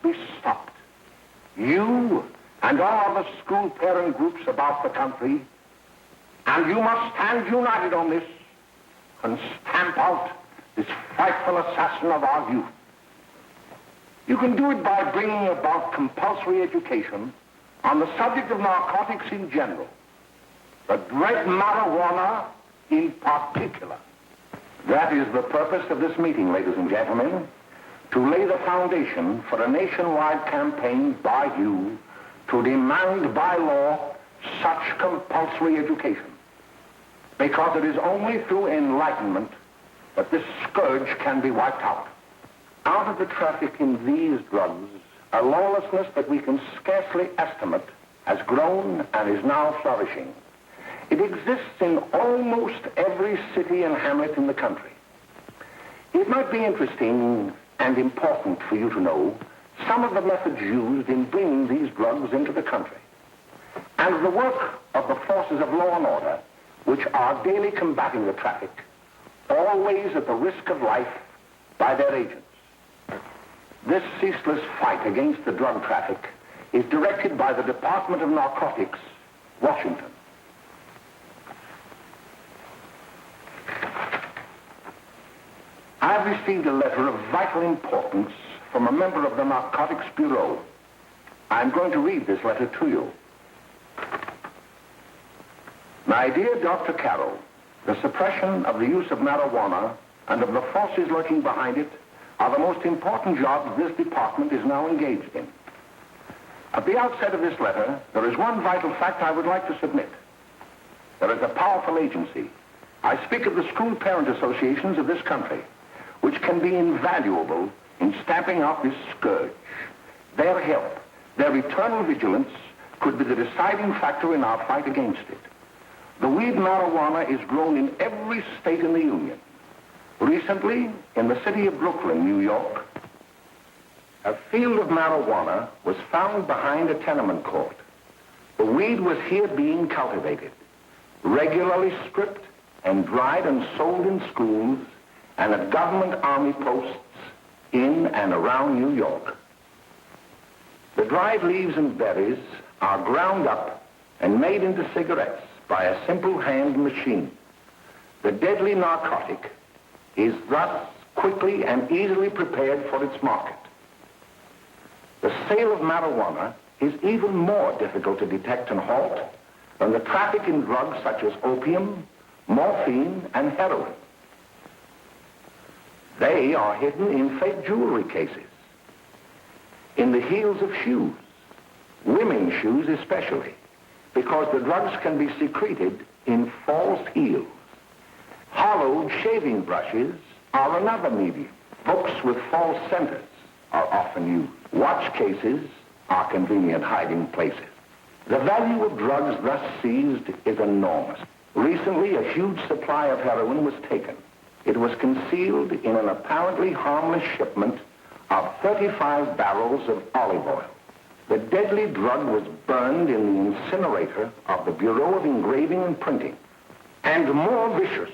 be stopped. You and all the school parent groups about the country, and you must stand united on this and stamp out this frightful assassin of our youth. You can do it by bringing about compulsory education on the subject of narcotics in general, the dread marijuana in particular. That is the purpose of this meeting, ladies and gentlemen, to lay the foundation for a nationwide campaign by you to demand by law such compulsory education. Because it is only through enlightenment that this scourge can be wiped out. Out of the traffic in these drugs, a lawlessness that we can scarcely estimate has grown and is now flourishing. It exists in almost every city and hamlet in the country. It might be interesting and important for you to know some of the methods used in bringing these drugs into the country, and the work of the forces of law and order, which are daily combating the traffic, always at the risk of life, by their agents. This ceaseless fight against the drug traffic is directed by the Department of Narcotics, Washington. I've received a letter of vital importance from a member of the Narcotics Bureau. I'm going to read this letter to you. My dear Dr. Carroll, the suppression of the use of marijuana and of the forces lurking behind it are the most important jobs this department is now engaged in. At the outset of this letter, there is one vital fact I would like to submit. There is a powerful agency. I speak of the school parent associations of this country, which can be invaluable in stamping out this scourge. Their help, their eternal vigilance, could be the deciding factor in our fight against it. The weed marijuana is grown in every state in the Union. Recently, in the city of Brooklyn, New York, a field of marijuana was found behind a tenement court. The weed was here being cultivated, regularly stripped and dried and sold in schools and at government army posts in and around New York. The dried leaves and berries are ground up and made into cigarettes by a simple hand machine. The deadly narcotic is thus quickly and easily prepared for its market. The sale of marijuana is even more difficult to detect and halt than the traffic in drugs such as opium, morphine, and heroin. They are hidden in fake jewelry cases, in the heels of shoes, women's shoes especially, because the drugs can be secreted in false heels. Hollowed shaving brushes are another medium. Books with false centers are often used. Watch cases are convenient hiding places. The value of drugs thus seized is enormous. Recently, a huge supply of heroin was taken. It was concealed in an apparently harmless shipment of 35 barrels of olive oil. The deadly drug was burned in the incinerator of the Bureau of Engraving and Printing. And more vicious,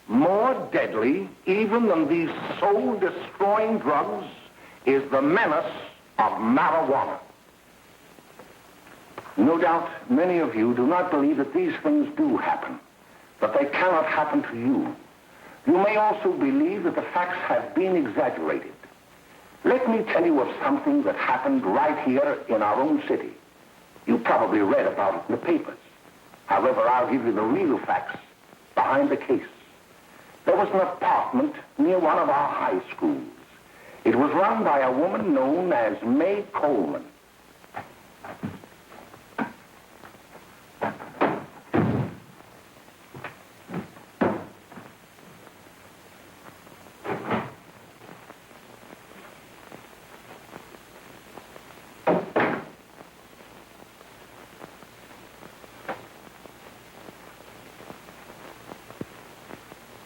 more deadly, even than these soul-destroying drugs, is the menace of marijuana. No doubt many of you do not believe that these things do happen, but they cannot happen to you. You may also believe that the facts have been exaggerated. Let me tell you of something that happened right here in our own city. You probably read about it in the papers. However, I'll give you the real facts behind the case. There was an apartment near one of our high schools. It was run by a woman known as May Coleman.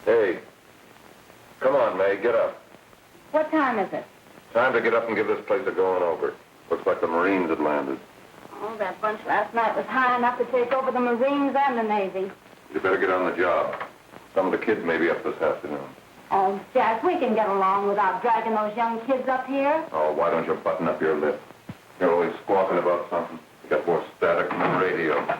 Hey, come on, May, get up. What time is it? Time to get up and give this place a going over. Looks like the Marines had landed. Oh, that bunch last night was high enough to take over the Marines and the Navy. You better get on the job. Some of the kids may be up this afternoon. Oh, Jack, we can get along without dragging those young kids up here. Oh, why don't you button up your lip? You're always squawking about something. You got more static than the radio.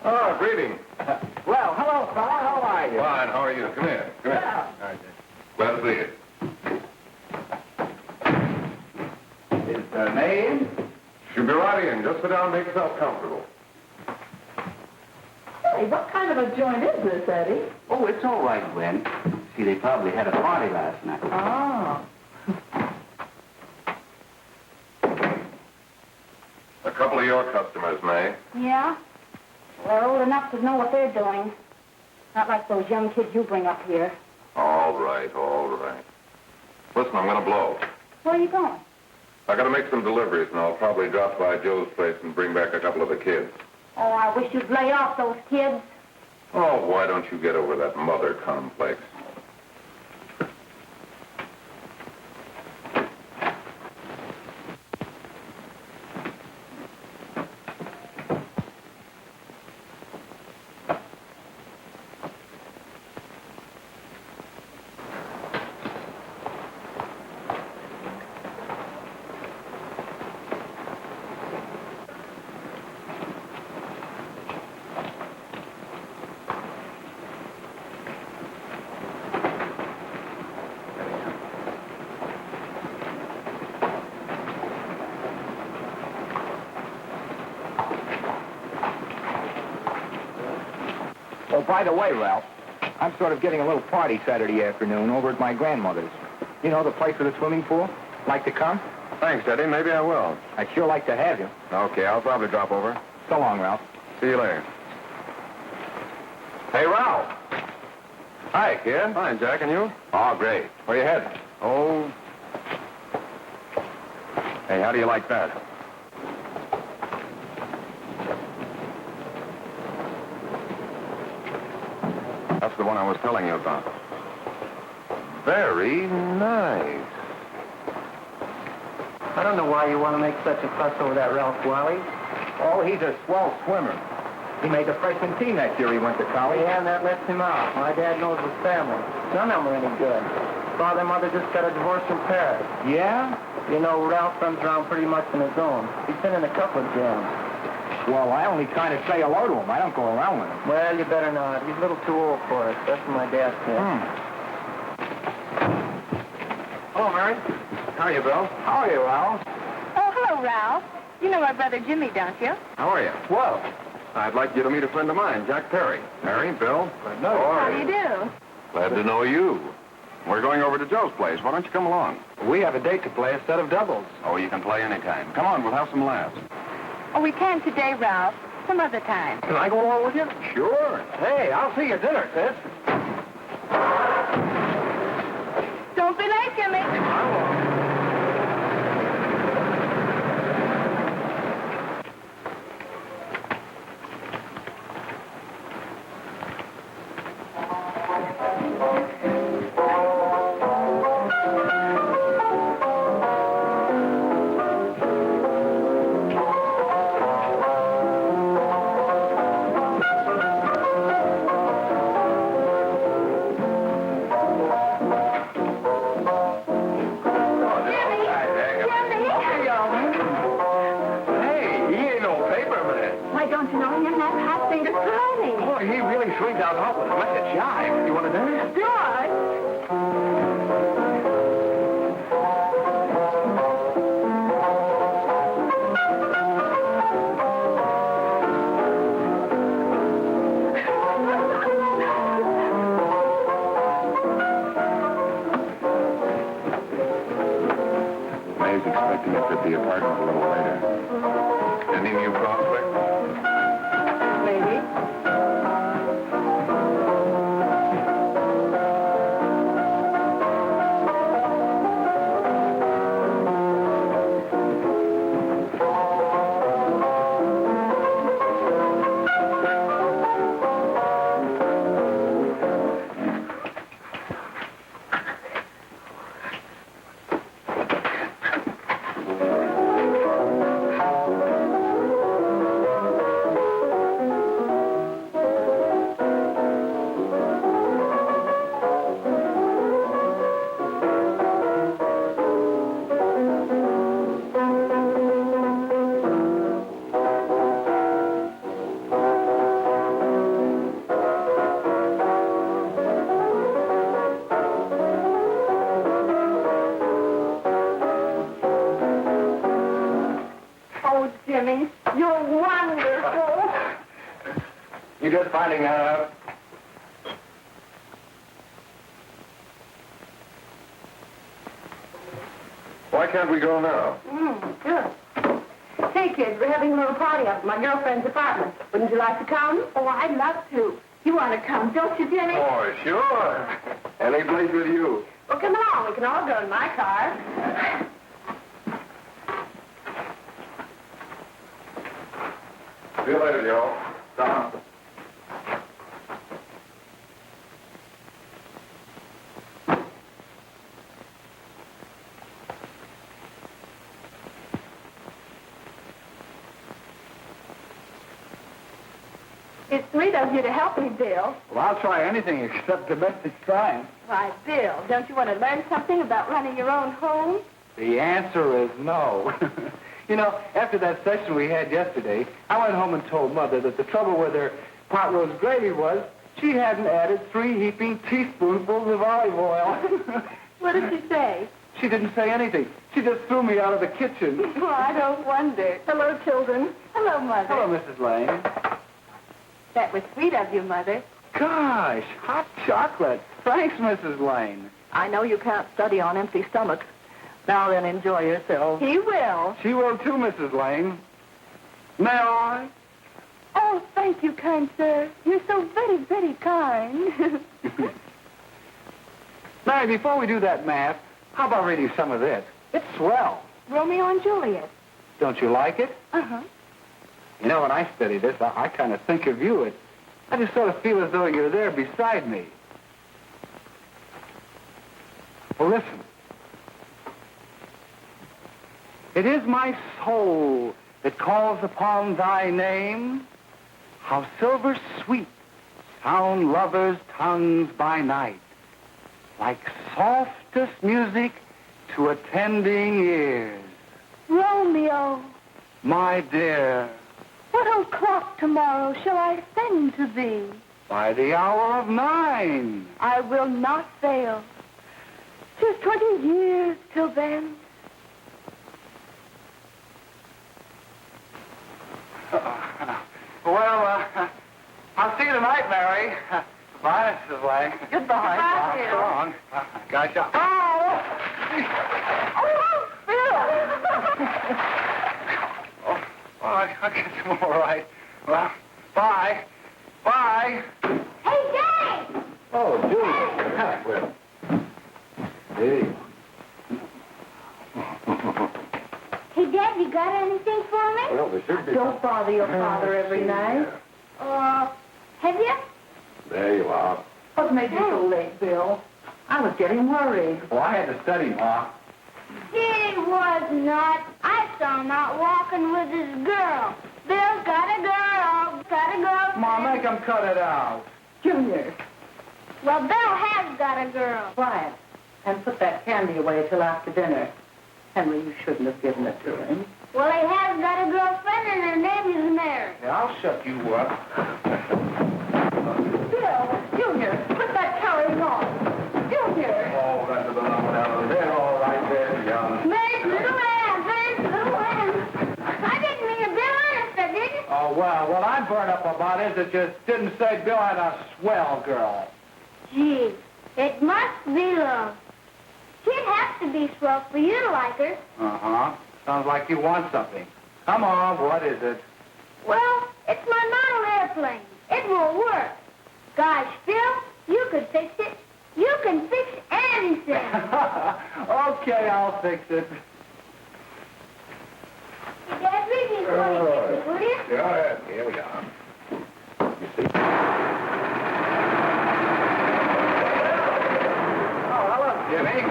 Oh, greetings. Well, hello, fella. How are you? Fine, how are you? Come here. Come here. Well, Glad to see you. is the name? Should be right in. Just sit down and make yourself comfortable. Hey, what kind of a joint is this, Eddie? Oh, it's all right, Gwen. See, they probably had a party last night. Oh. A couple of your customers, May. Yeah? They're old enough to know what they're doing. Not like those young kids you bring up here. All right, all right. Listen, I'm going to blow. Where are you going? I got to make some deliveries, and I'll probably drop by Joe's place and bring back a couple of the kids. Oh, I wish you'd lay off those kids. Oh, why don't you get over that mother complex? Oh, by the way, Ralph, I'm sort of getting a little party Saturday afternoon over at my grandmother's. You know, the place with the swimming pool? Like to come? Thanks, Eddie. Maybe I will. I'd sure like to have you. Okay, I'll probably drop over. So long, Ralph. See you later. Hey, Ralph. Hi, kid. Fine, Jack, and you? Oh, great. Where you heading? Oh. Hey, how do you like that? That's the one I was telling you about. Very nice. I don't know why you want to make such a fuss over that Ralph Wally. Oh, he's a swell swimmer. He made the freshman team that year he went to college. Yeah, and that lets him out. My dad knows his family. None of them are any good. Father and mother just got a divorce from Paris. Yeah? You know, Ralph runs around pretty much on his own. He's been in a couple of jams. Well, I only kind of say hello to him. I don't go around with him. Well, you better not. He's a little too old for us. That's what my dad said. Hello, Mary. How are you, Bill? How are you, Ralph? Oh, hello, Ralph. You know my brother Jimmy, don't you? How are you? Well, I'd like you to meet a friend of mine, Jack Perry. Mary, Bill. How do you do? Glad to know you. We're going over to Joe's place. Why don't you come along? we have a date to play, a set of doubles. Oh, you can play anytime. Come on, we'll have some laughs. Oh, we can today, Ralph. Some other time. Can I go along with you? Sure. Hey, I'll see you at dinner, sis. Don't be late, Jimmy. I won't. Why don't you know him that hot finger sliding? Boy, he really swings out hot with a wicked jive. You want to dance? George! I'd like to get to the apartment a little later. Any new prospects? Maybe. Oh, Jimmy, you're wonderful. You just finding that out? Why can't we go now? Good. Hey, kids, we're having a little party up at my girlfriend's apartment. Wouldn't you like to come? Oh, I'd love to. You want to come, don't you, Jimmy? Oh, sure. Any place with you. Well, come along. We can all go in my car. See you later, Joe. Don. It's sweet of you to help me, Bill. Well, I'll try anything except domestic crime. Why, Bill, don't you want to learn something about running your own home? The answer is no. You know, after that session we had yesterday, I went home and told Mother that the trouble with her pot roast gravy was she hadn't added 3 heaping teaspoonfuls of olive oil. What did she say? She didn't say anything. She just threw me out of the kitchen. Well, I don't wonder. Hello, children. Hello, Mother. Hello, Mrs. Lane. That was sweet of you, Mother. Gosh, hot chocolate. Thanks, Mrs. Lane. I know you can't study on empty stomachs. Now then, enjoy yourself. He will. She will too, Mrs. Lane. May I? Oh, thank you, kind sir. You're so very, very kind. Mary, before we do that math, how about reading some of this? It's swell. Romeo and Juliet. Don't you like it? Uh-huh. You know, when I study this, I kind of think of you. I just sort of feel as though you're there beside me. Well, listen. It is my soul that calls upon thy name. How silver sweet sound lovers' tongues by night, like softest music to attending ears. Romeo, My dear, what o'clock tomorrow shall I send to thee? by the hour of 9. I will not fail. 'Tis 20 years till then. Well, I'll see you tonight, Mary. Goodbye, Mrs. Lane. Goodbye. So Bill. long. Gosh, I'll get some all right. Well, bye. Bye. Hey, Jay! Oh, Julie. Well. Hey. Hey, Dad, you got anything for me? Well, there should be. Don't bother your father every night. Have you? There you are. What made you so late, Bill? I was getting worried. Well, I had to study, Ma. He was not. I saw him out walking with his girl. Bill's got a girl. Got a girl. Ma, make him cut it out. Junior, Well, Bill has got a girl. quiet. And put that candy away till after dinner. Henry, you shouldn't have given it to him. Well, he has got a girlfriend, and her name is Mary. Yeah, I'll shut you up. Bill, Junior, put that carrying on. Junior! Oh, that's about out there. All right there, young. Mary's little Ann. Mary's little Ann. I didn't mean to Bill honest, I didn't. Oh, well, what I'm burned up about is it just didn't say Bill had a swell girl. Gee, it must be love. She'd have have to be swell for you to like her. Uh-huh. Sounds like you want something. Come on, what is it? Well, it's my model airplane. It won't work. Gosh, Phil, you could fix it. You can fix anything. Okay, I'll fix it. Dad, read me 26, will you? Yeah, here we are. You see? Oh, hello, Jimmy.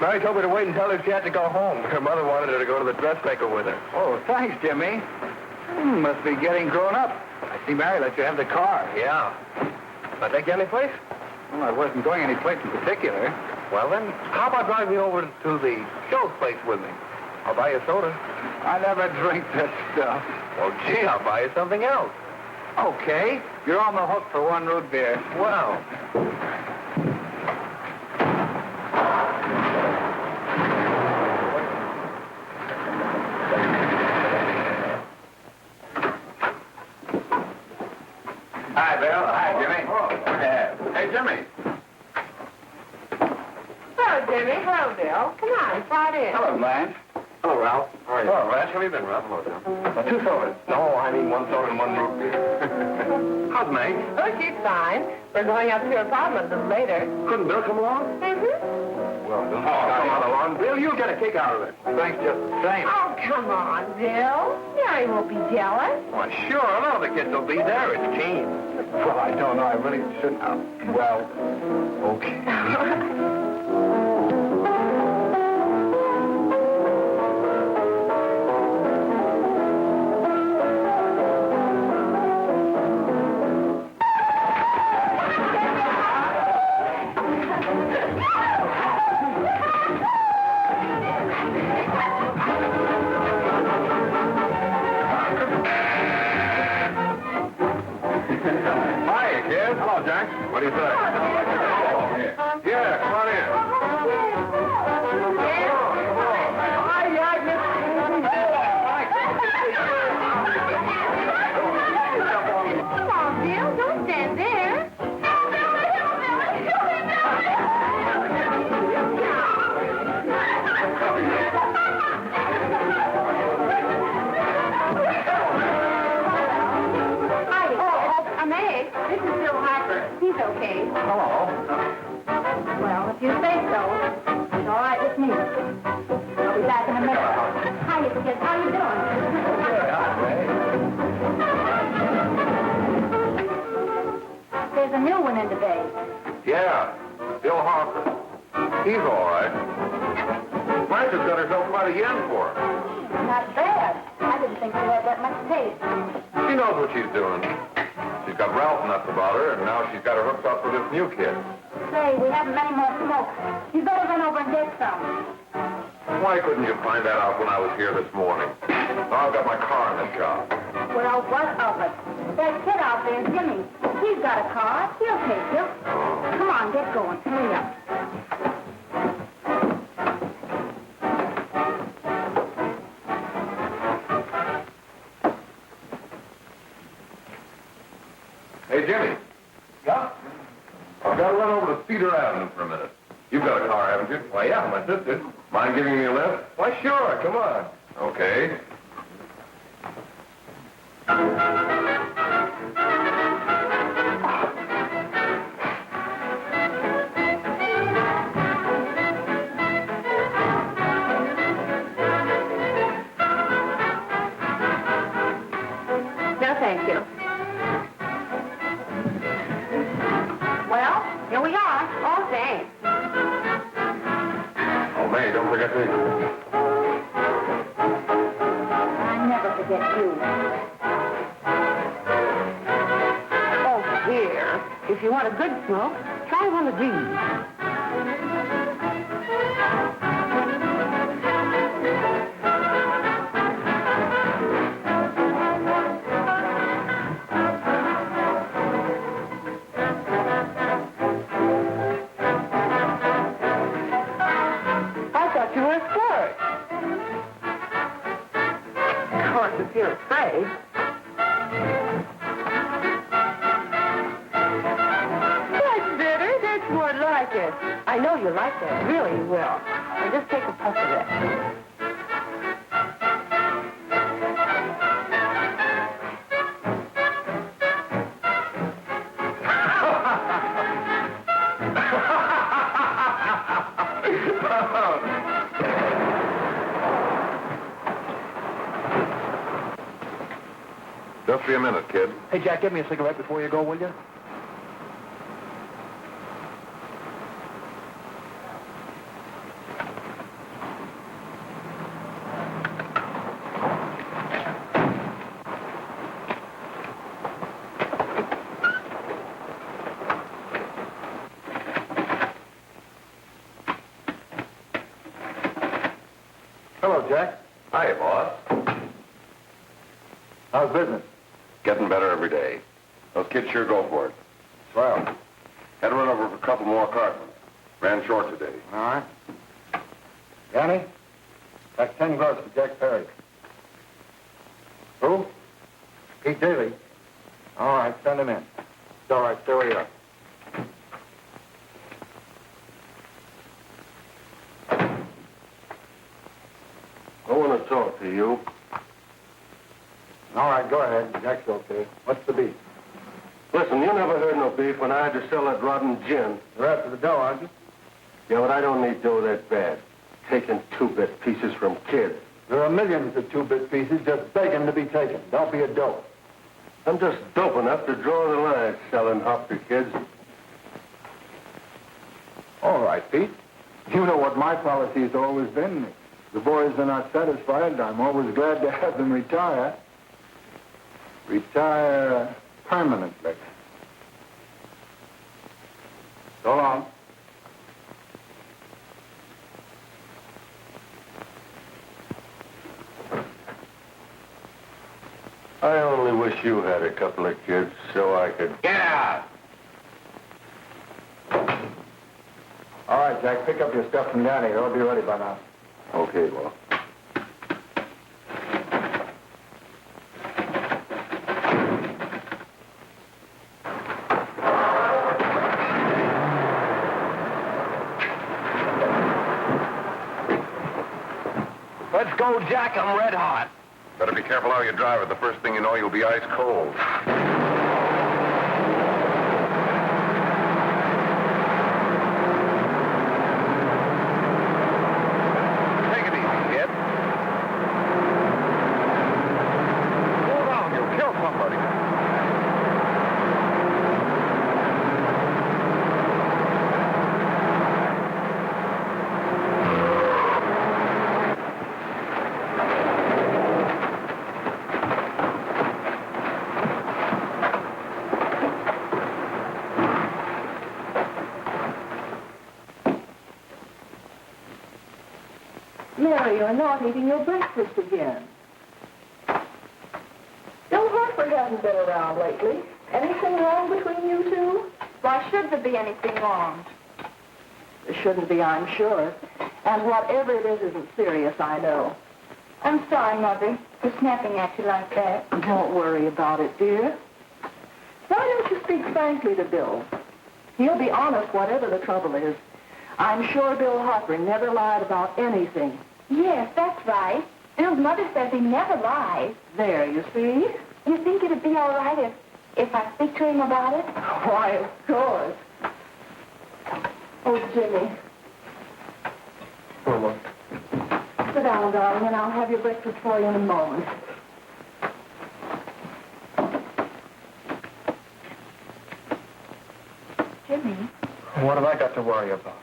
Mary told me to wait and tell her she had to go home. Her mother wanted her to go to the dressmaker with her. Oh, thanks, Jimmy. Must be getting grown up. I see Mary let you have the car. Yeah. I take you any place? Well, I wasn't going any place in particular. Well, then, how about driving me over to the show place with me? I'll buy you a soda. I never drink that stuff. Well, gee, I'll buy you something else. Okay. You're on the hook for one root beer. Well. Hi, Bill. Hi, Jimmy. Oh, what do you have? Hey, Jimmy. Hello, Jimmy. Hello, Bill. Come on, slide in. Hello, Blanche. Hello, Ralph. How are you? Hello, Ralph. How have you been, Ralph? Hello, Tom. 2 sodas. No, I mean 1 soda and 1 root beer. How's Meg? Oh, she's fine. We're going up to her apartment a little later. Couldn't Bill come along? Mm-hmm. Well, don't Come on along. Bill, you'll get a kick out of it. Thanks just the same. Oh, come on, Bill. Mary won't be jealous. Why, sure. None of the kids will be there. It's team. Well, I don't know. I really shouldn't. Well, okay. Hi, kid. Hello, Jack. What do you say? Yeah, come on in. Come on, Bill. Don't stand there. Hi, Meg. This is Bill Harper. He's okay. Hello. Well, if you say so, it's all right with me. I'll be back in a minute. Hi, kids. How you doing? There's a new one in the bay. Yeah, Bill Harper. He's all right. Blanche's got herself quite a yen for her. Not bad. I didn't think she had that much taste. She knows what she's doing. She's got Ralph nuts about her, and now she's got her hooked up with this new kid. Say, we haven't many more smoke. You better run over and get some. Why couldn't you find that out when I was here this morning? Now I've got my car in the shop. Well, what of it? That kid out there, Jimmy. He's got a car. He'll take you. Come on, get going. Hurry up. Hey, Jimmy. Yeah? I've got to run over to Cedar Avenue for a minute. You've got a car, haven't you? Why, yeah, my sister. Mind giving me a lift? Why, sure. Come on. Okay. No, thank you. Well, here we are. All thanks. Oh, May, don't forget me. I never forget you. Oh, here. If you want a good smoke, try one of these. I thought you were a flirt. Of course, if you're afraid. That's better. That's more like like it. I know you like that. Really, you will. And just take a puff of it. Just be a minute, kid. Hey, Jack, give me a cigarette before you go, will you? Hello, Jack. Hi, boss. How's business? Getting better every day. Those kids sure go for it. Swell. Had to run over for a couple more cartons. Ran short today. All right. Johnny, that's 10 gross for Jack Perry. Who? Pete Daly. All right, send him in. It's all right, stay where you are. I want to talk to you. All right, go ahead. Jack's okay. What's the beef? Listen, you never heard no beef when I had to sell that rotten gin. You're after the dough, aren't you? Yeah, but I don't need dough that bad. Taking two-bit pieces from kids. There are millions of two-bit pieces just begging to be taken. Don't be a dope. I'm just dope enough to draw the line selling hop to kids. All right, Pete. You know what my policy has always been. If the boys are not satisfied, I'm always glad to have them retire. Retire permanently. So long. I only wish you had a couple of kids so I could... Get out! All right, Jack, pick up your stuff from Danny. They'll be ready by now. Okay, well. Let's go, Jack. I'm red hot. Better be careful how you drive it. The first thing you know, you'll be ice cold. Take it easy, kid. Slow down. You'll kill somebody. Mary, you're not eating your breakfast again. Bill Hartford hasn't been around lately. Anything wrong between you two? Why should there be anything wrong? There shouldn't be, I'm sure. And whatever it is isn't serious, I know. I'm sorry, Mother, for snapping at you like that. Don't worry about it, dear. Why don't you speak frankly to Bill? He'll be honest whatever the trouble is. I'm sure Bill Hartford never lied about anything. Yes, that's right. Bill's mother says he never lies. There, you see? You think it'd be all right if I speak to him about it? Why, of course. Oh, Jimmy. For what? Sit down, darling, and I'll have your breakfast for you in a moment. Jimmy, What have I got to worry about?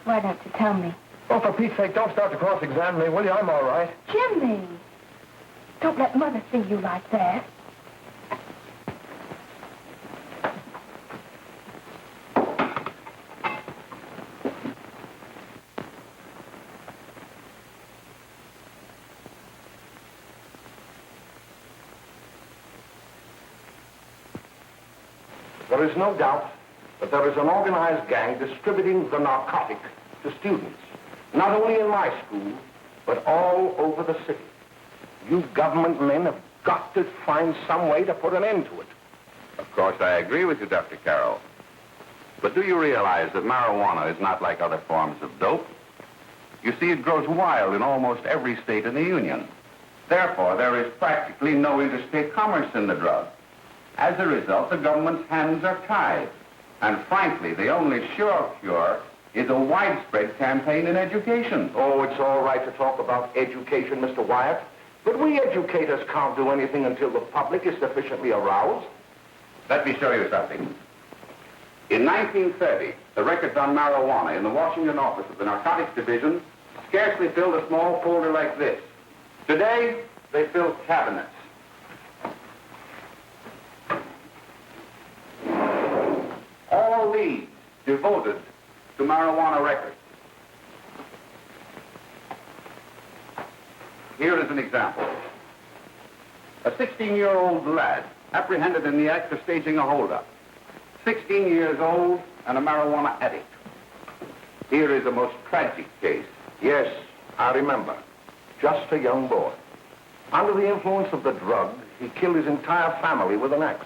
why don't you tell me? Oh, for Pete's sake, don't start to cross-examine me, will you? I'm all right. Jimmy! Don't let Mother see you like that. There is no doubt that there is an organized gang distributing the narcotic to students, not only in my school, but all over the city. You government men have got to find some way to put an end to it. Of course, I agree with you, Dr. Carroll. But do you realize that marijuana is not like other forms of dope? You see, it grows wild in almost every state in the Union. Therefore, there is practically no interstate commerce in the drug. As a result, the government's hands are tied. And frankly, the only sure cure is a widespread campaign in education. Oh, it's all right to talk about education, Mr. Wyatt. But we educators can't do anything until the public is sufficiently aroused. Let me show you something. In 1930, the records on marijuana in the Washington office of the Narcotics Division scarcely filled a small folder like this. Today, they fill cabinets. All these devoted to marijuana records. Here is an example. A 16-year-old lad apprehended in the act of staging a holdup. 16 years old and a marijuana addict. Here is a most tragic case. Yes, I remember. Just a young boy. Under the influence of the drug, he killed his entire family with an axe.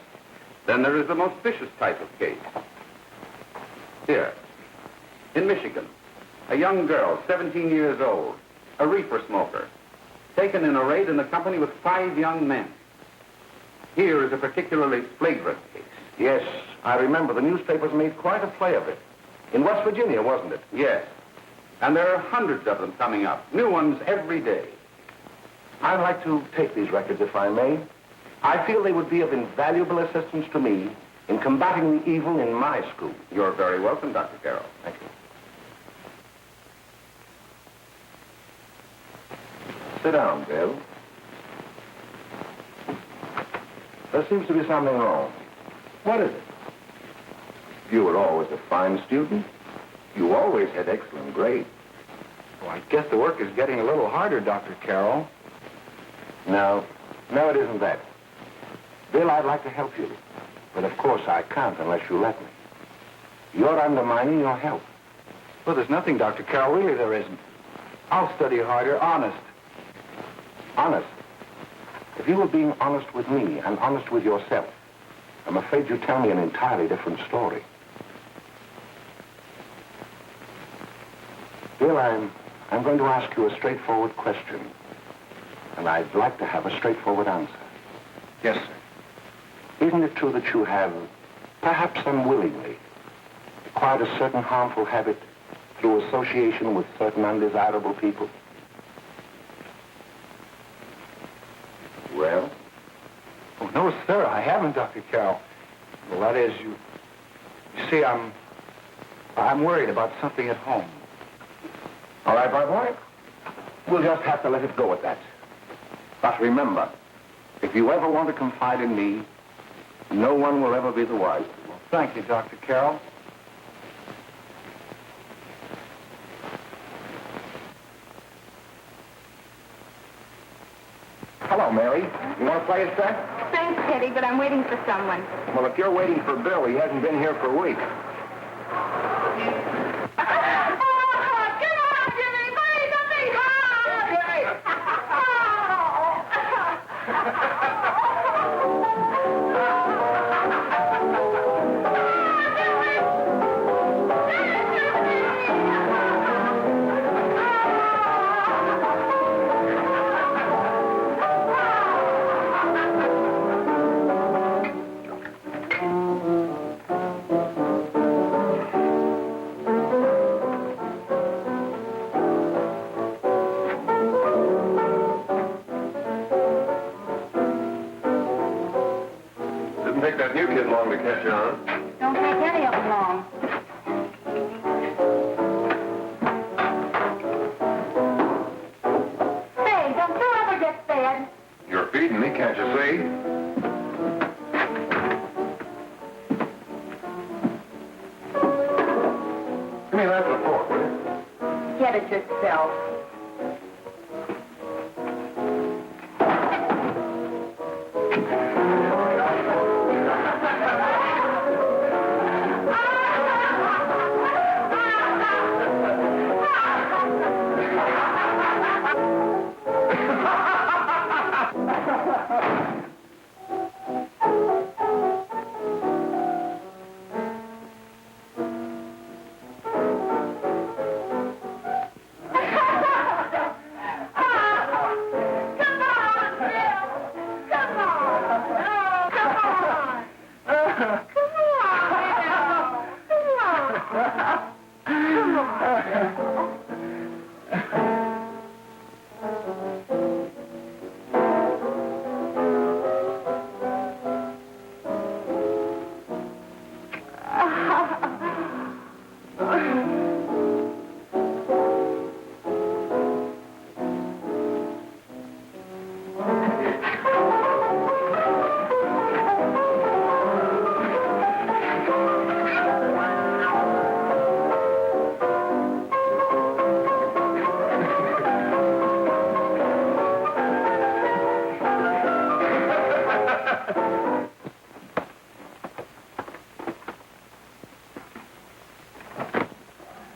Then there is the most vicious type of case. Here, in Michigan, a young girl, 17 years old, a reefer smoker, taken in a raid in the company with 5 young men. Here is a particularly flagrant case. Yes, I remember. The newspapers made quite a play of it. In West Virginia, wasn't it? Yes. And there are hundreds of them coming up, new ones every day. I'd like to take these records, if I may. I feel they would be of invaluable assistance to me in combating the evil in my school. You're very welcome, Dr. Carroll. Thank you. Sit down, Bill. There seems to be something wrong. What is it? You were always a fine student. You always had excellent grades. Well, I guess the work is getting a little harder, Dr. Carroll. No, it isn't that. Bill, I'd like to help you. But of course I can't unless you let me. You're undermining your health. Well, there's nothing, Dr. Carroll. Really, there isn't. I'll study harder, honest. Honest? If you were being honest with me and honest with yourself, I'm afraid you'd tell me an entirely different story. Bill, I'm going to ask you a straightforward question. And I'd like to have a straightforward answer. Yes, sir. Isn't it true that you have, perhaps unwillingly, acquired a certain harmful habit through association with certain undesirable people? Well? Oh, no, sir, I haven't, Dr. Carroll. Well, that is, you see, I'm worried about something at home. All right, my boy. We'll just have to let it go at that. But remember, if you ever want to confide in me, no one will ever be the wiser. Well, thank you, Dr. Carroll. Hello, Mary. You want to play a set? Thanks, Teddy, but I'm waiting for someone. Well, if you're waiting for Bill, he hasn't been here for a week. Didn't take that new kid long to catch on. Don't take any of them long. Say, don't you ever get fed? You're feeding me, can't you see? Give me that and a fork, will you? Get it yourself.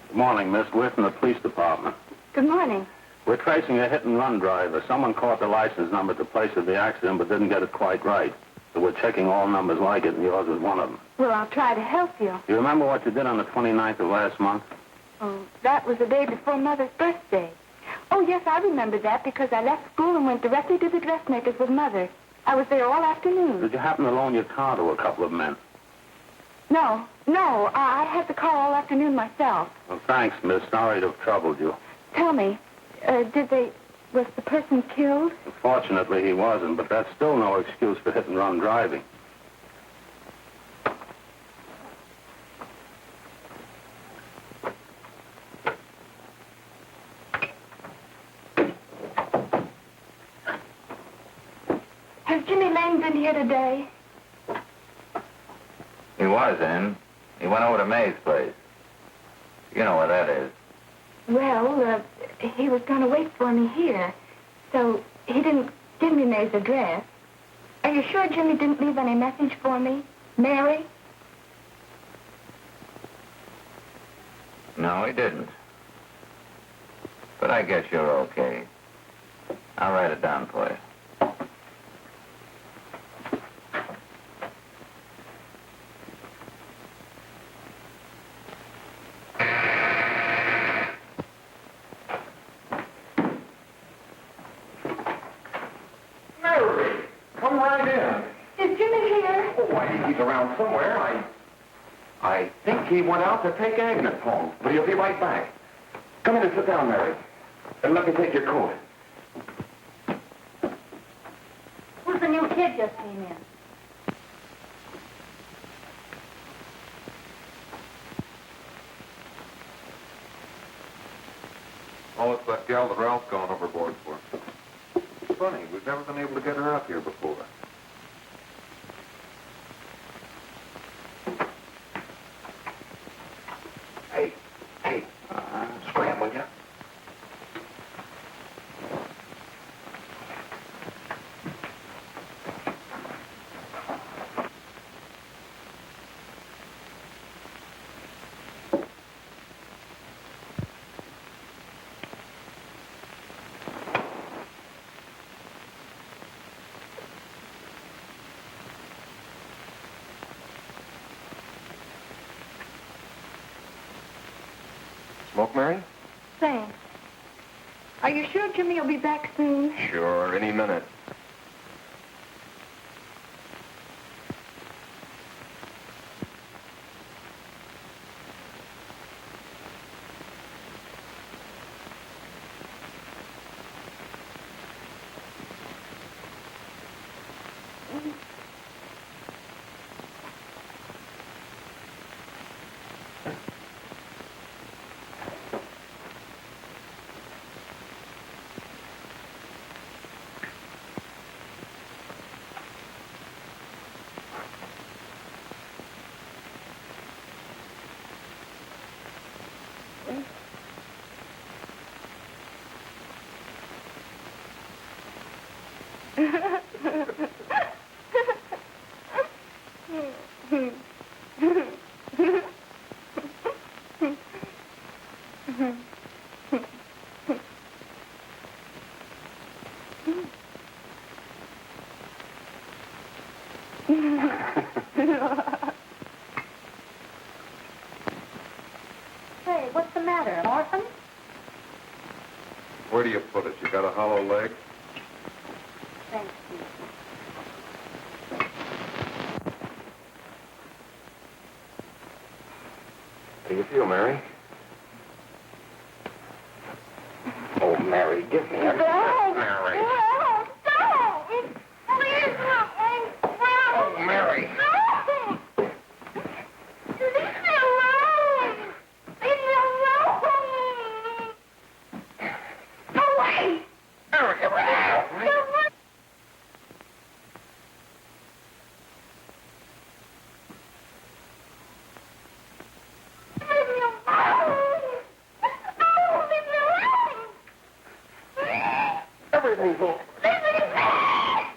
Good morning, Miss. We're from the police department. Good morning. We're tracing a hit-and-run driver. Someone caught the license number at the place of the accident but didn't get it quite right. So we're checking all numbers like it, and yours is one of them. Well, I'll try to help you. You remember what you did on the 29th of last month? Oh, that was the day before Mother's birthday. Oh, yes, I remember that because I left school and went directly to the dressmaker's with Mother. I was there all afternoon. Did you happen to loan your car to a couple of men? No, I had the car all afternoon myself. Well, thanks, miss. Sorry to have troubled you. Tell me, was the person killed? Fortunately, he wasn't, but that's still no excuse for hit-and-run driving. Has Jimmy Lane been here today? He was in. He went over to May's place. You know where that is. Well, he was going to wait for me here, so he didn't give me May's address. Are you sure Jimmy didn't leave any message for me? Mary? No, he didn't. But I guess you're okay. I'll write it down for you. Come right in. Is Jimmy here? Oh, he's around somewhere. I think he went out to take Agnes home, but he'll be right back. Come in and sit down, Mary. And let me take your coat. Who's the new kid just came in? Oh, it's that gal that Ralph's gone overboard for. It's funny, we've never been able to get her up here before. Hey, scram, will ya? Smoke, Mary? Thanks. Are you sure Jimmy will be back soon? Sure, any minute. Hey, what's the matter? An orphan? Where do you put it? You got a hollow leg? Thanks, Steve. How do you feel, Mary? Oh, Mary, give me a... Mary. Please, Oh, Mary. Leave me alone. Leave me alone. Go away. Mary, Go away. Leave me alone. Oh, leave me alone. everything's all... Leave me alone.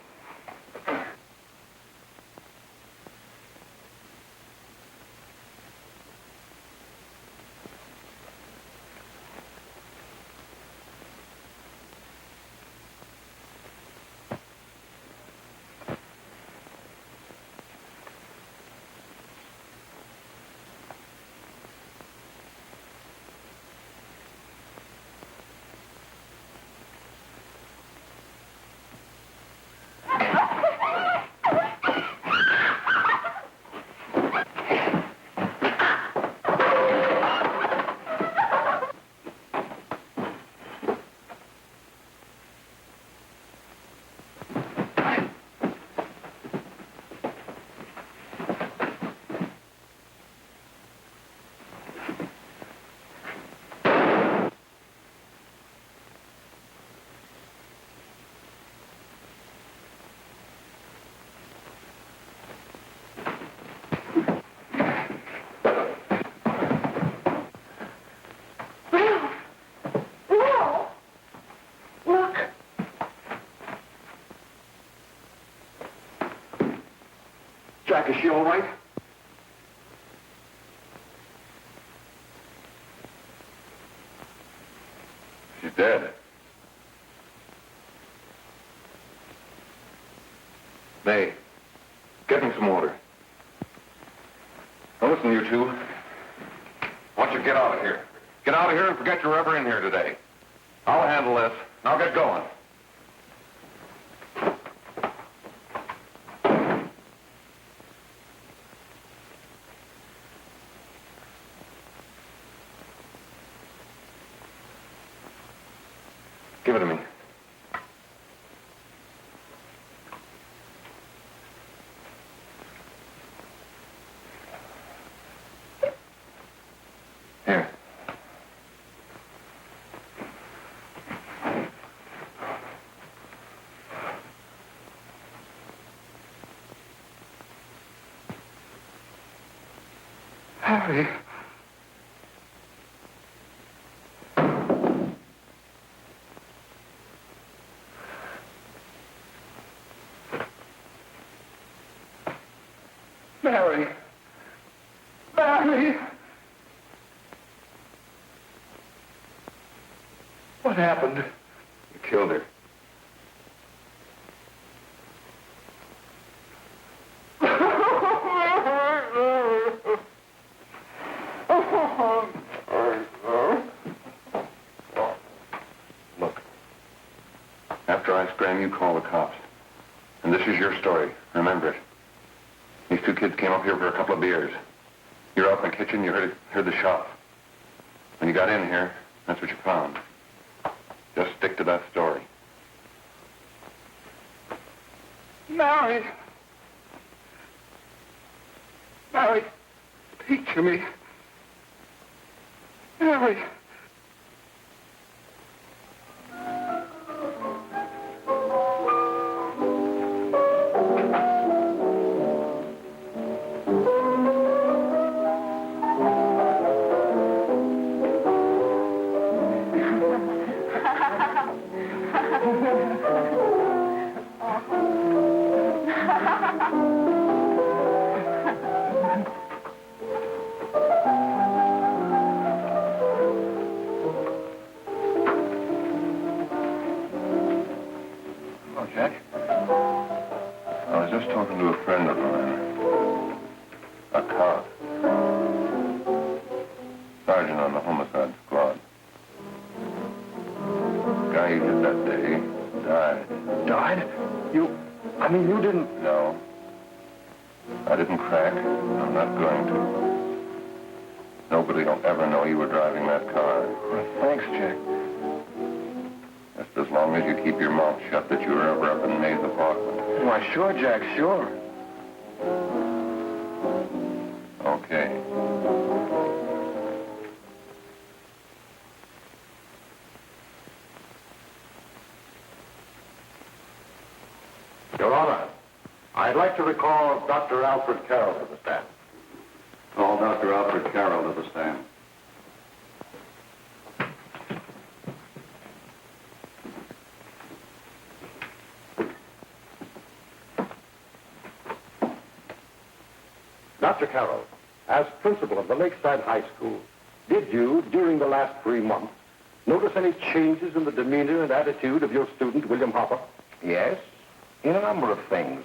Jack, is she all right? She's dead. May, get me some water. Now listen, you two. I want you to get out of here. Get out of here and forget you're ever in here today. I'll handle this. Now get going. Give it to me. Here. Harry. Mary. Mary. What happened? You killed her. Look, after I scram, you call the cops. And this is your story. Remember it. These two kids came up here for a couple of beers. You were out in the kitchen, you heard the shot. When you got in here, that's what you found. Just stick to that story. Mary! Mary, speak to me. Mary! Jack. I was just talking to a friend of mine. A cop. Sergeant on the homicide squad. The guy you hit that day died. Died? You didn't... No. I didn't crack. I'm not going to. Nobody will ever know you were driving that car. Well, thanks, Jack. Just as long as you keep your mouth shut that you were ever up in May's apartment. Why, sure, Jack, sure. Okay. Your Honor, I'd like to recall Dr. Alfred Carroll to the stand. Call Dr. Alfred Carroll to the stand. Dr. Carroll, as principal of the Lakeside High School, did you, during the last 3 months, notice any changes in the demeanor and attitude of your student, William Hopper? Yes, in a number of things.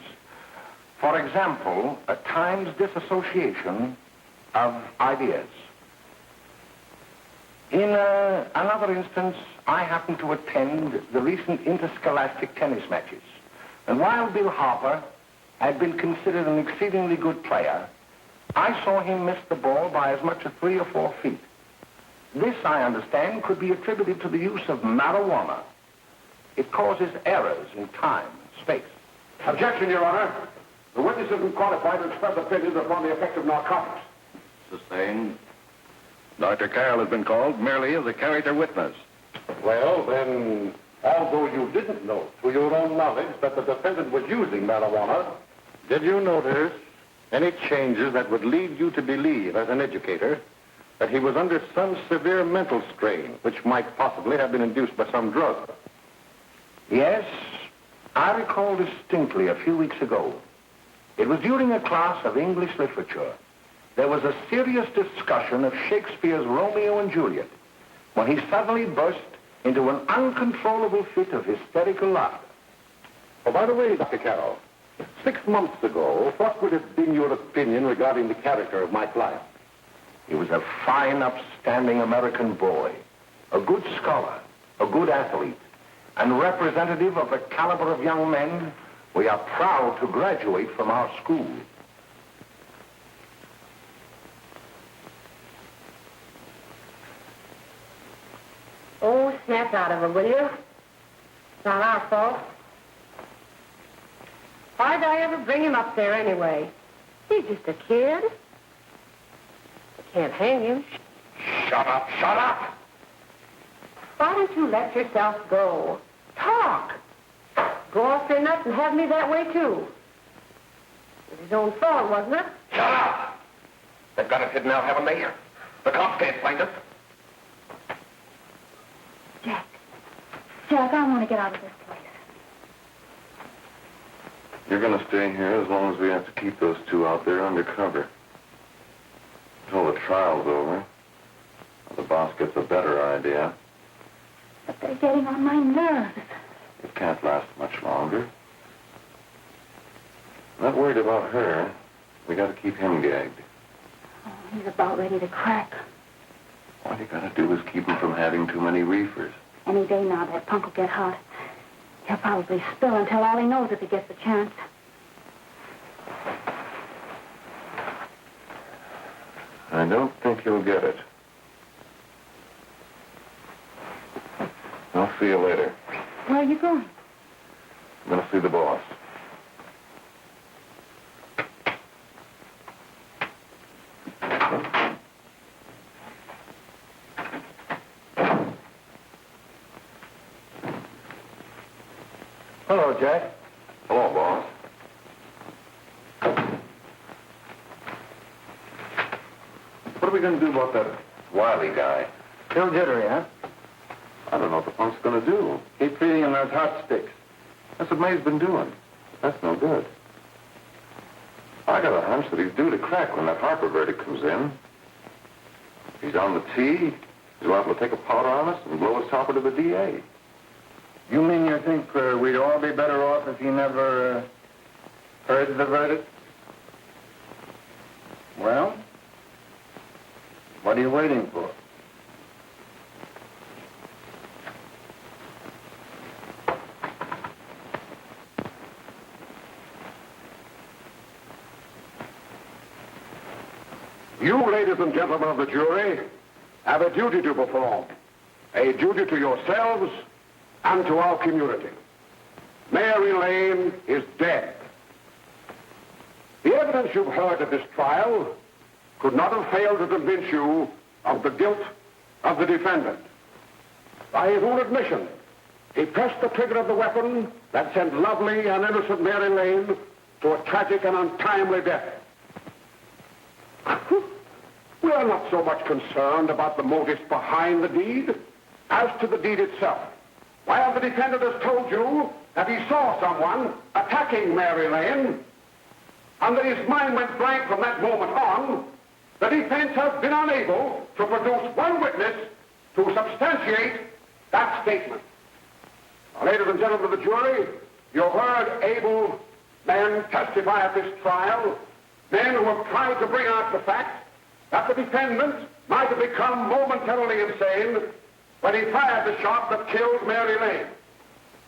For example, at times disassociation of ideas. In another instance, I happened to attend the recent interscholastic tennis matches. And while Bill Harper had been considered an exceedingly good player, I saw him miss the ball by as much as 3 or 4 feet. This, I understand, could be attributed to the use of marijuana. It causes errors in time and space. Objection, Your Honor. The witness isn't qualified to express opinions upon the effect of narcotics. Sustained. Dr. Carroll has been called merely as a character witness. Well, then, although you didn't know through your own knowledge that the defendant was using marijuana, did you notice any changes that would lead you to believe, as an educator, that he was under some severe mental strain, which might possibly have been induced by some drug? Yes, I recall distinctly a few weeks ago. It was during a class of English literature. There was a serious discussion of Shakespeare's Romeo and Juliet when he suddenly burst into an uncontrollable fit of hysterical laughter. Oh, by the way, Dr. Carroll, 6 months ago, what would have been your opinion regarding the character of my client? He was a fine, upstanding American boy, a good scholar, a good athlete, and representative of the caliber of young men we are proud to graduate from our school. Oh, snap out of it, will you? It's not our fault. Why'd I ever bring him up there anyway? He's just a kid. I can't hang him. Shut up, shut up! Why don't you let yourself go? Talk. Go off your nuts and have me that way, too. It was his own fault, wasn't it? Shut up! They've got it hidden now, haven't they? The cops can't find it. Jack, I want to get out of this place. You're going to stay here as long as we have to keep those two out there undercover. Until the trial's over. The boss gets a better idea. But they're getting on my nerves. It can't last much longer. Not worried about her. We got to keep him gagged. Oh, he's about ready to crack. All you got to do is keep him from having too many reefers. Any day now, that punk will get hot. He'll probably spill and tell all he knows if he gets the chance. I don't think he'll get it. I'll see you later. Where are you going? I'm going to see the boss. Hello, Jack. Hello, boss. What are we going to do about that Wiley guy? Still jittery, huh? I don't know what the punk's going to do. Keep feeding him those hot sticks. That's what May's been doing. That's no good. I got a hunch that he's due to crack when that Harper verdict comes in. He's on the tee. He's liable to take a powder on us and blow his topper to the DA. You mean you think we'd all be better off if he never heard the verdict? Well, what are you waiting for? You, ladies and gentlemen of the jury have a duty to perform, a duty to yourselves and to our community. Mary Lane is dead. The evidence you've heard at this trial could not have failed to convince you of the guilt of the defendant. By his own admission, he pressed the trigger of the weapon that sent lovely and innocent Mary Lane to a tragic and untimely death. We are not so much concerned about the motives behind the deed as to the deed itself. While the defendant has told you that he saw someone attacking Mary Lane and that his mind went blank from that moment on, the defense has been unable to produce one witness to substantiate that statement. Now, ladies and gentlemen of the jury, you've heard able men testify at this trial, men who have tried to bring out the fact that the defendant might have become momentarily insane when he fired the shot that killed Mary Lane.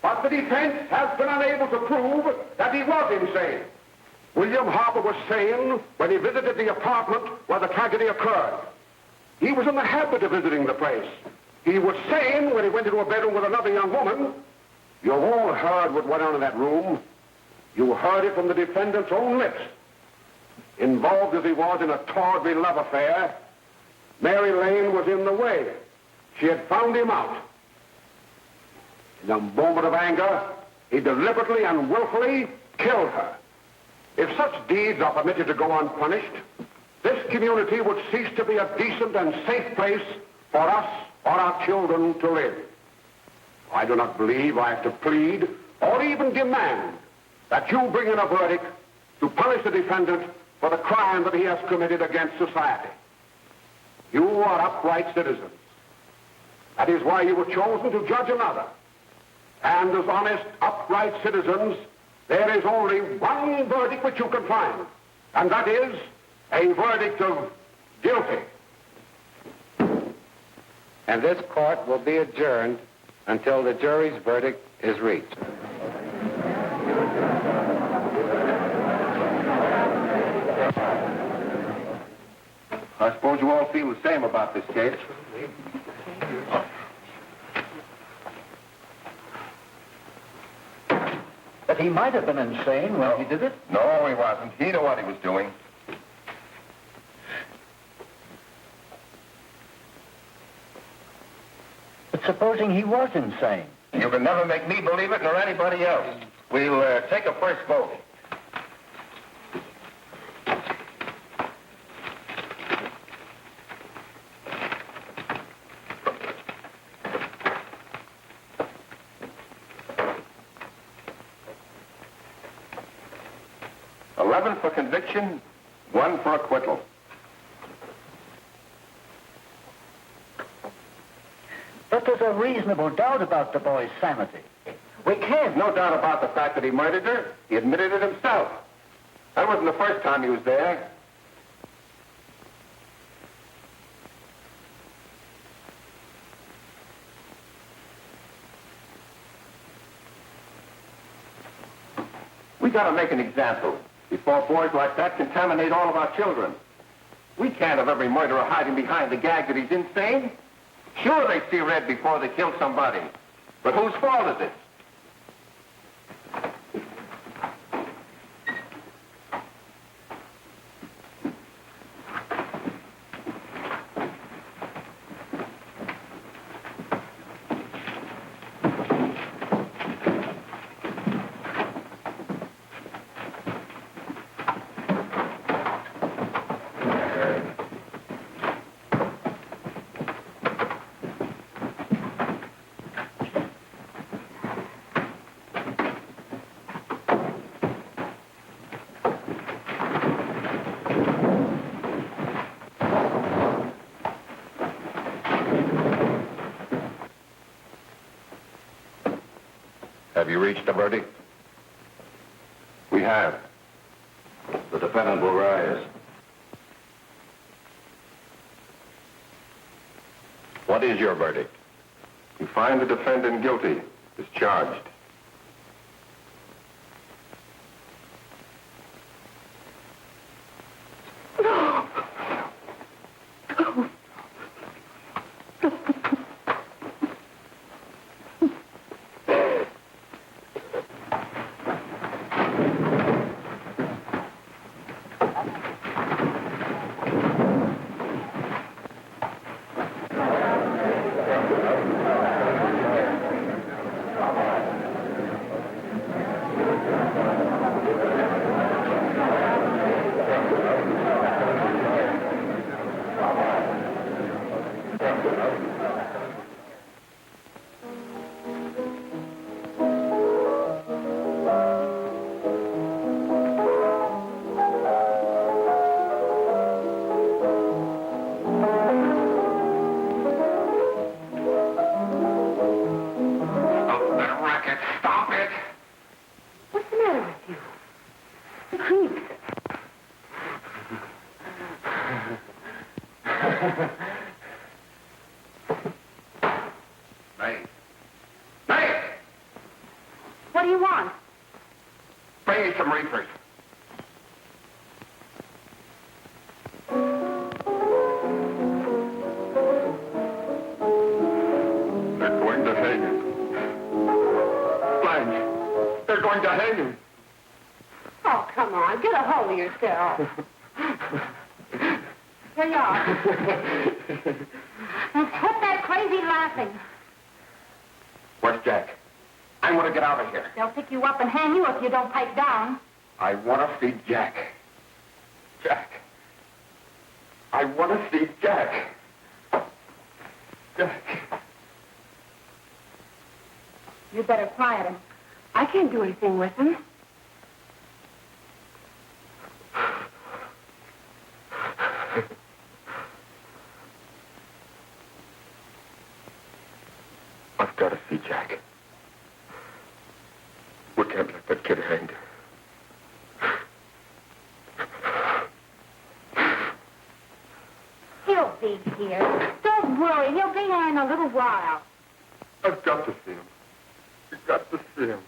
But the defense has been unable to prove that he was insane. William Harper was sane when he visited the apartment where the tragedy occurred. He was in the habit of visiting the place. He was sane when he went into a bedroom with another young woman. You've all heard what went on in that room. You heard it from the defendant's own lips. Involved as he was in a tawdry love affair, Mary Lane was in the way. She had found him out. In a moment of anger, he deliberately and willfully killed her. If such deeds are permitted to go unpunished, this community would cease to be a decent and safe place for us or our children to live. I do not believe I have to plead or even demand that you bring in a verdict to punish the defendant for the crime that he has committed against society. You are upright citizens. That is why you were chosen to judge another. And as honest, upright citizens, there is only one verdict which you can find, and that is a verdict of guilty. And this court will be adjourned until the jury's verdict is reached. I suppose you all feel the same about this case. But he might have been insane when he did it. No, he wasn't. He knew what he was doing. But supposing he was insane? You can never make me believe it nor anybody else. We'll take a first vote. For conviction, 1 for acquittal. But there's a reasonable doubt about the boy's sanity. We can't. No doubt about the fact that he murdered her. He admitted it himself. That wasn't the first time he was there. We gotta make an example before boys like that contaminate all of our children. We can't have every murderer hiding behind the gag that he's insane. Sure, they see red before they kill somebody. But whose fault is it? Have you reached a verdict? We have. The defendant will rise. What is your verdict? We find the defendant guilty, is charged. reefers. They're going to hang him. Blanche, they're going to hang him. Oh, come on. Get a hold of yourself. Here you are. And quit that crazy laughing. Where's Jack? I want to get out of here. They'll pick you up and hang you if you don't pipe down. I want to see Jack. Jack. I want to see Jack. Jack. You better quiet him. I can't do anything with him. I've got to see Jack. We can't let that kid hang. He'll be here. Don't worry. He'll be here in a little while. I've got to see him. I've got to see him.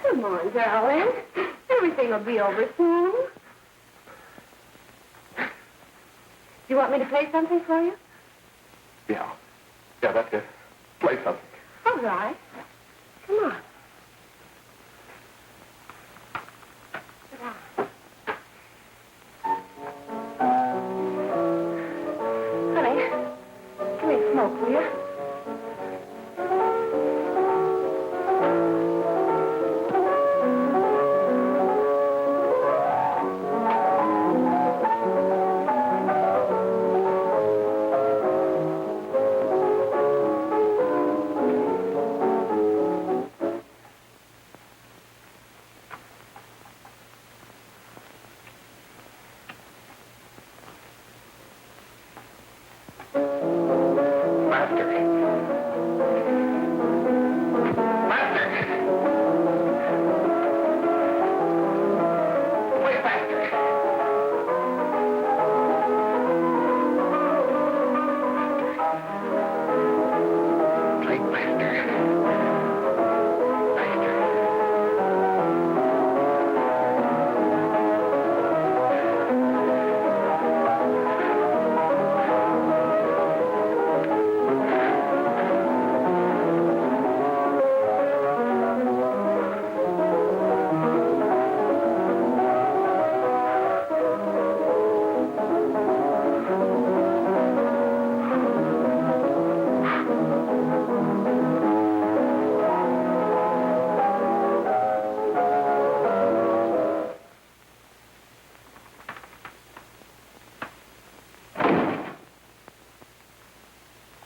Come on, darling. Everything will be over soon. You want me to play something for you? Yeah. Yeah, that's it. Play something. All right. Come on. Sit down. Honey, give me a smoke, will you?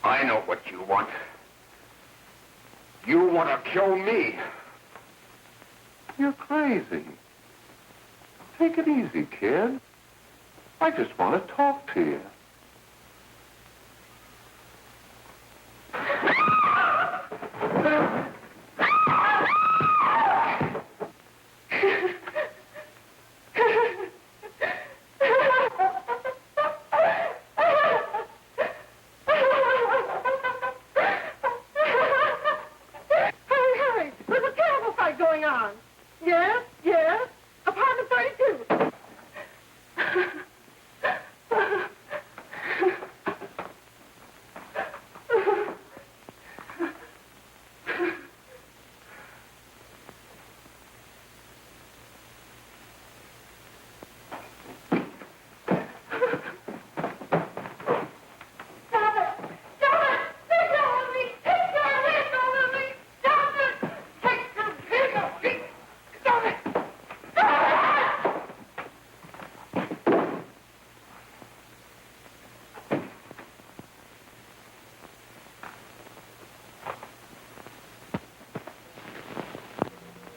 I know what you want. You want to kill me. You're crazy. Take it easy, kid. I just want to talk to you.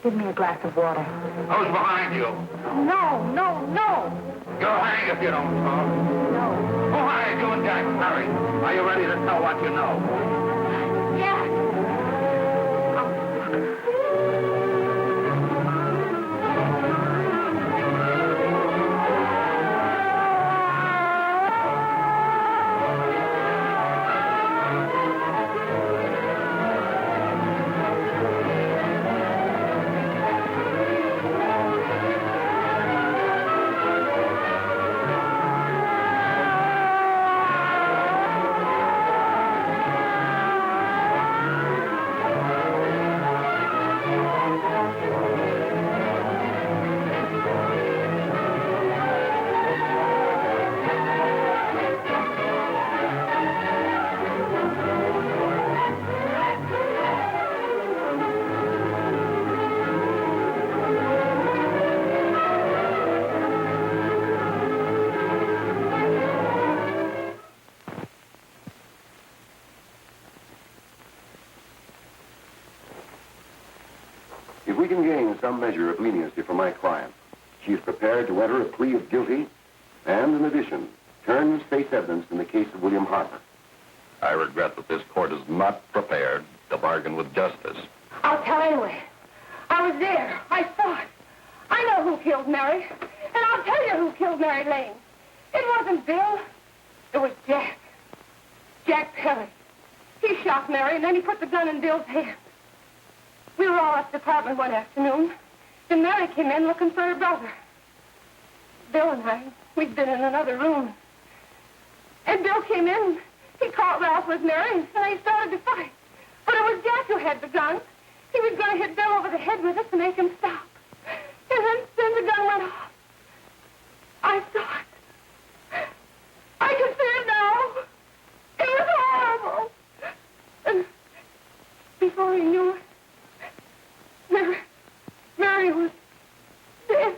Give me a glass of water. Who's behind you? No, no, no. You'll hang if you don't talk. No. Who hired you and Jack? Hurry. Are you ready to tell what you know? Yeah. we can gain some measure of leniency for my client, she is prepared to enter a plea of guilty and, in addition, turn state's evidence in the case of William Harper. I regret that this court is not prepared to bargain with justice. I'll tell anyway. I was there. I saw it. I know who killed Mary. And I'll tell you who killed Mary Lane. It wasn't Bill. It was Jack. Jack Perry. He shot Mary, and then he put the gun in Bill's hand. We were all at the apartment one afternoon. Then Mary came in looking for her brother. Bill and I, we'd been in another room. And Bill came in. He caught Ralph with Mary, and they started to fight. But it was Jack who had the gun. He was going to hit Bill over the head with it to make him stop. And then the gun went off. I saw it. I can see it now. It was horrible. And before he knew it, Mary was dead.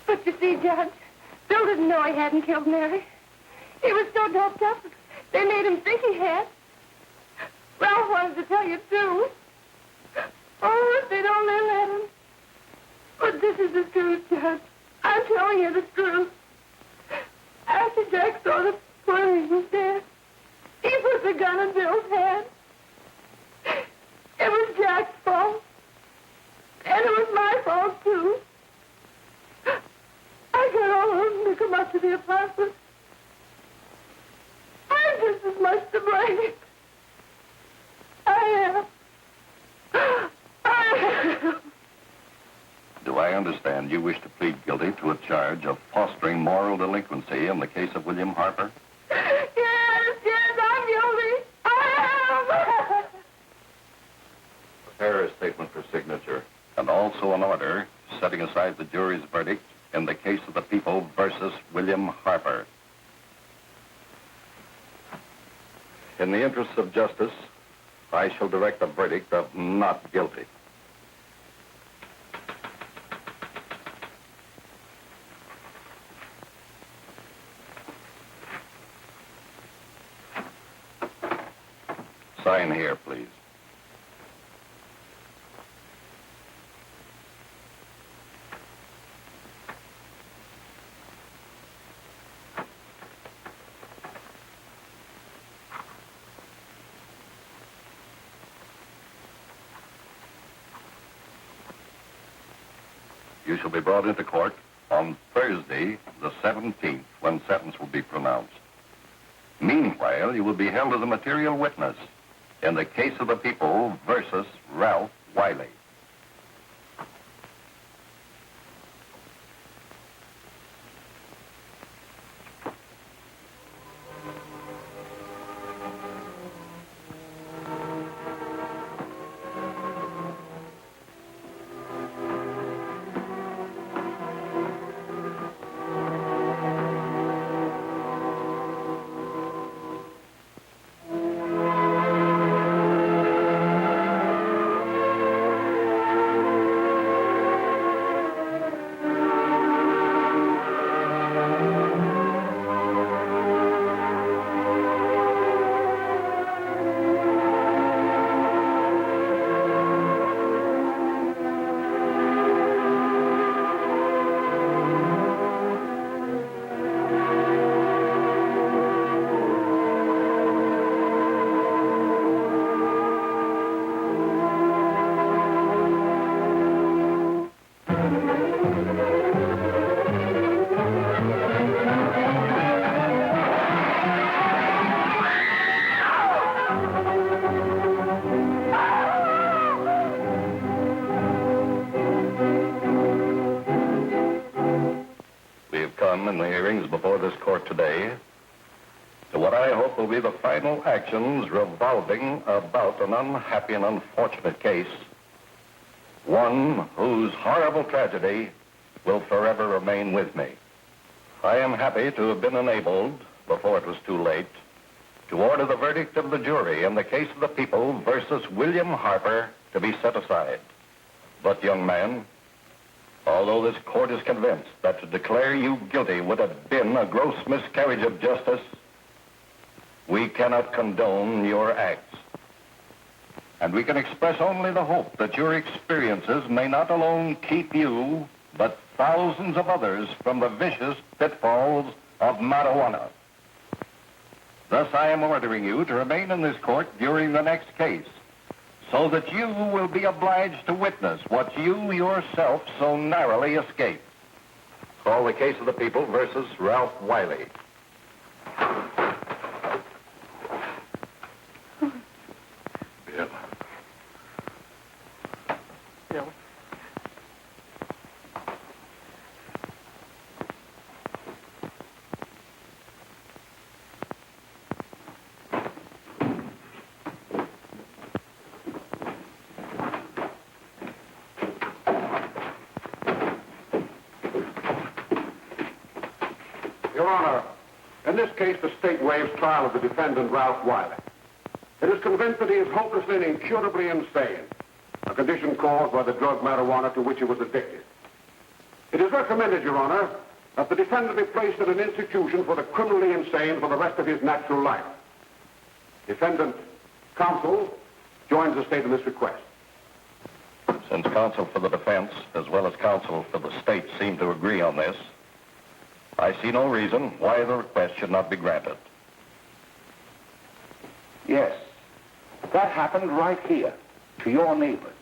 But you see, Judge, Bill didn't know he hadn't killed Mary. He was so doped up, they made him think he had. Ralph wanted to tell you, too. Oh, if they'd only let him. But this is the truth, Judge. I'm telling you the truth. After Jack saw that poor he was dead, he put the gun in Bill's hand. It was Jack's fault. And it was my fault, too. I got all of them to come up to the apartment. I'm just as much to blame. I am. Do I understand you wish to plead guilty to a charge of fostering moral delinquency in the case of William Harper? Yes, I'm guilty. I am. Prepare a statement for signature, and also an order setting aside the jury's verdict in the case of the people versus William Harper. In the interests of justice, I shall direct a verdict of not guilty. Sign here, please. You shall be brought into court on Thursday, the 17th, when sentence will be pronounced. Meanwhile, you will be held as a material witness in the case of the people versus Ralph Wiley. In the hearings before this court today to what I hope will be the final actions revolving about an unhappy and unfortunate case, one whose horrible tragedy will forever remain with me. I am happy to have been enabled, before it was too late, to order the verdict of the jury in the case of the people versus William Harper to be set aside. But, young man, although this court is convinced that to declare you guilty would have been a gross miscarriage of justice, we cannot condone your acts. And we can express only the hope that your experiences may not alone keep you, but thousands of others from the vicious pitfalls of marijuana. Thus, I am ordering you to remain in this court during the next case, so that you will be obliged to witness what you yourself so narrowly escaped. Call the case of the people versus Ralph Wiley. Bill. Bill. Your Honor, in this case, the state waives trial of the defendant, Ralph Wiley. It is convinced that he is hopelessly and incurably insane, a condition caused by the drug marijuana to which he was addicted. It is recommended, Your Honor, that the defendant be placed in an institution for the criminally insane for the rest of his natural life. Defendant counsel joins the state in this request. Since counsel for the defense, as well as counsel for the state, seem to agree on this, I see no reason why the request should not be granted. Yes, that happened right here, to your neighbors.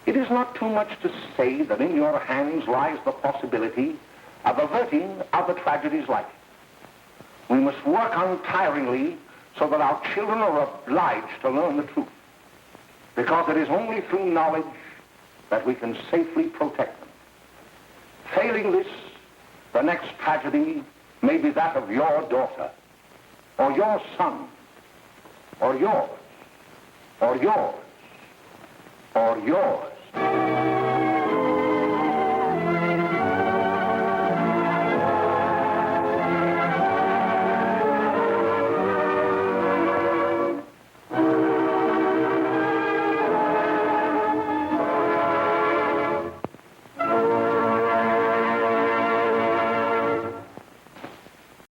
It is not too much to say that in your hands lies the possibility of averting other tragedies like it. We must work untiringly so that our children are obliged to learn the truth, because it is only through knowledge that we can safely protect them. Failing this, the next tragedy may be that of your daughter, or your son, or yours, or yours, or yours.